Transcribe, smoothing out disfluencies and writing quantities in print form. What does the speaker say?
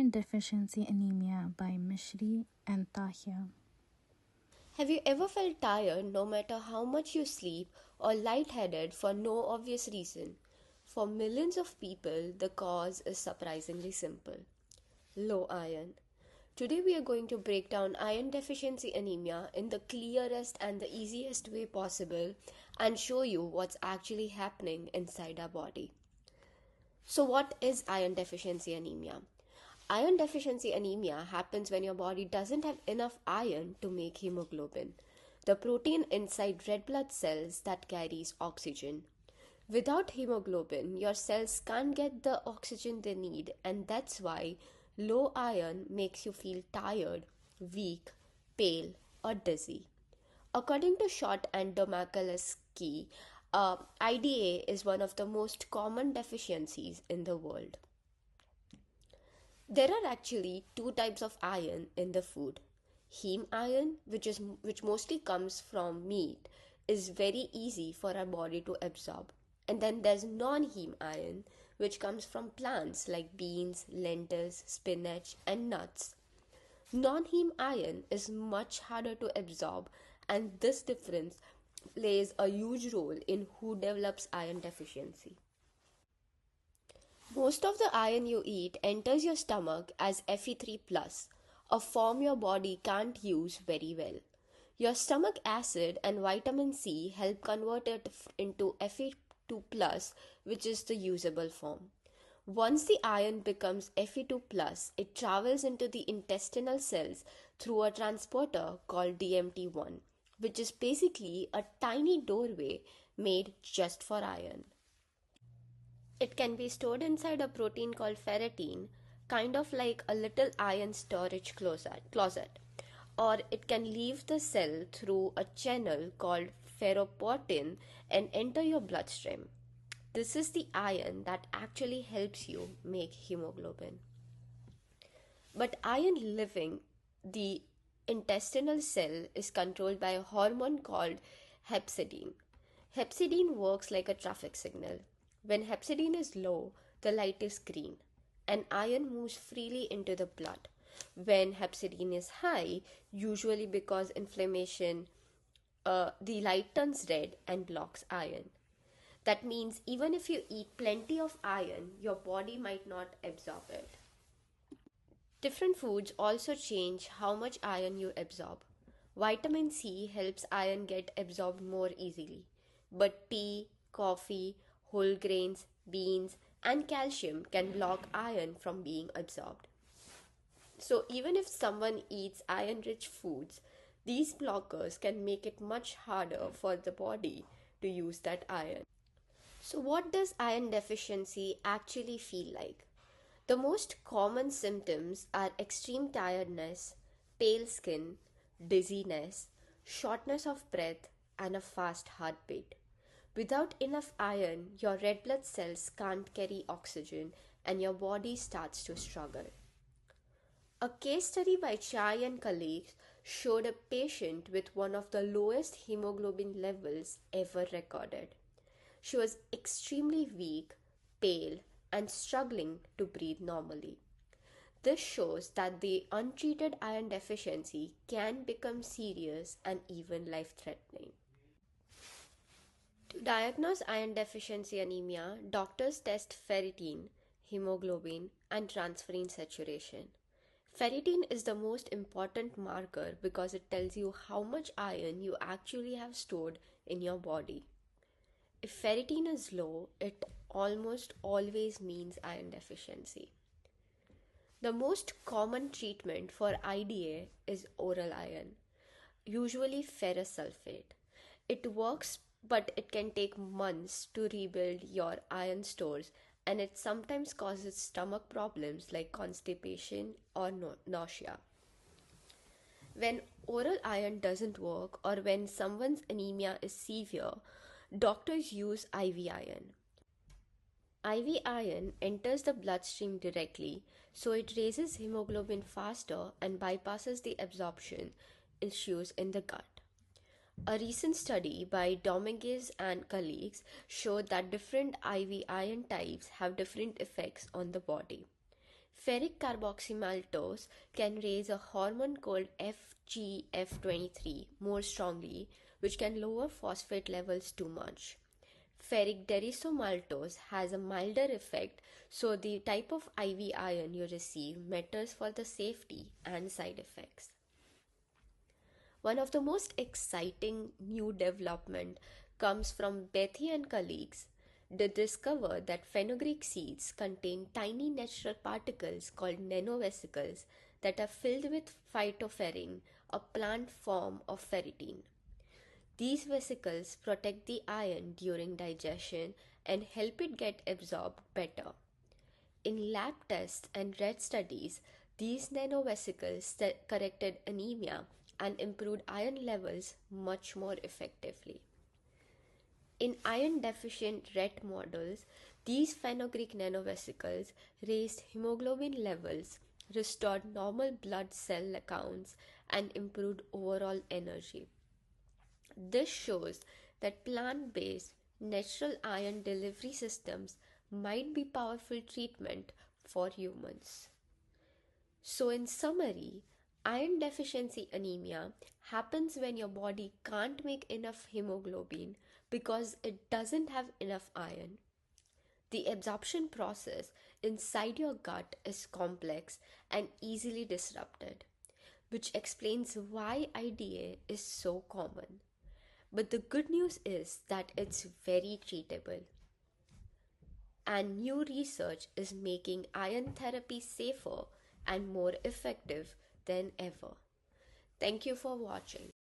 Iron Deficiency Anemia by Mishri and Tahiya. Have you ever felt tired no matter how much you sleep or lightheaded for no obvious reason? For millions of people, the cause is surprisingly simple: low iron. Today, we are going to break down iron deficiency anemia in the clearest and the easiest way possible and show you what's actually happening inside our body. So, what is iron deficiency anemia? Iron deficiency anemia happens when your body doesn't have enough iron to make hemoglobin, the protein inside red blood cells that carries oxygen. Without hemoglobin, your cells can't get the oxygen they need, and that's why low iron makes you feel tired, weak, pale, or dizzy. According to Schott and Domakalski, IDA is one of the most common deficiencies in the world. There are actually two types of iron in the food. Heme iron, which mostly comes from meat, is very easy for our body to absorb. And then there's non-heme iron, which comes from plants like beans, lentils, spinach, and nuts. Non-heme iron is much harder to absorb, and this difference plays a huge role in who develops iron deficiency. Most of the iron you eat enters your stomach as Fe3+, a form your body can't use very well. Your stomach acid and vitamin C help convert it into Fe2+, which is the usable form. Once the iron becomes Fe2+, it travels into the intestinal cells through a transporter called DMT1, which is basically a tiny doorway made just for iron. It can be stored inside a protein called ferritin, kind of like a little iron storage closet. Or it can leave the cell through a channel called ferroportin and enter your bloodstream. This is the iron that actually helps you make hemoglobin. But iron leaving the intestinal cell is controlled by a hormone called hepcidin. Hepcidin works like a traffic signal. When hepcidin is low, the light is green and iron moves freely into the blood. When hepcidin is high, usually because inflammation, the light turns red and blocks iron. That means even if you eat plenty of iron, your body might not absorb it. Different foods also change how much iron you absorb. Vitamin C helps iron get absorbed more easily, but tea, coffee, whole grains, beans, and calcium can block iron from being absorbed. So, even if someone eats iron rich foods, these blockers can make it much harder for the body to use that iron. So, what does iron deficiency actually feel like? The most common symptoms are extreme tiredness, pale skin, dizziness, shortness of breath, and a fast heartbeat. Without enough iron, your red blood cells can't carry oxygen and your body starts to struggle. A case study by Chai and colleagues showed a patient with one of the lowest hemoglobin levels ever recorded. She was extremely weak, pale, and struggling to breathe normally. This shows that the untreated iron deficiency can become serious and even life threatening. To diagnose iron deficiency anemia, doctors test ferritin, hemoglobin, and transferrin saturation. Ferritin is the most important marker because it tells you how much iron you actually have stored in your body. If ferritin is low, it almost always means iron deficiency. The most common treatment for IDA is oral iron, usually ferrous sulfate. It works, but it can take months to rebuild your iron stores, and it sometimes causes stomach problems like constipation or nausea. When oral iron doesn't work or when someone's anemia is severe, doctors use IV iron. IV iron enters the bloodstream directly, so it raises hemoglobin faster and bypasses the absorption issues in the gut. A recent study by Dominguez and colleagues showed that different IV iron types have different effects on the body. Ferric carboxymaltose can raise a hormone called FGF23 more strongly, which can lower phosphate levels too much. Ferric derissomaltose has a milder effect, so the type of IV iron you receive matters for the safety and side effects. One of the most exciting new development comes from Bethy and colleagues. They discovered that fenugreek seeds contain tiny natural particles called nanovesicles that are filled with phytoferrin, a plant form of ferritin. These vesicles protect the iron during digestion and help it get absorbed better. In lab tests and rat studies, these nanovesicles corrected anemia and improved iron levels much more effectively. In iron deficient rat models, these phenogreek nanovesicles raised hemoglobin levels, restored normal blood cell counts, and improved overall energy. This shows that plant based natural iron delivery systems might be powerful treatment for humans. So, in summary, iron deficiency anemia happens when your body can't make enough hemoglobin because it doesn't have enough iron. The absorption process inside your gut is complex and easily disrupted, which explains why IDA is so common. But the good news is that it's very treatable. And new research is making iron therapy safer and more effective than ever. Thank you for watching.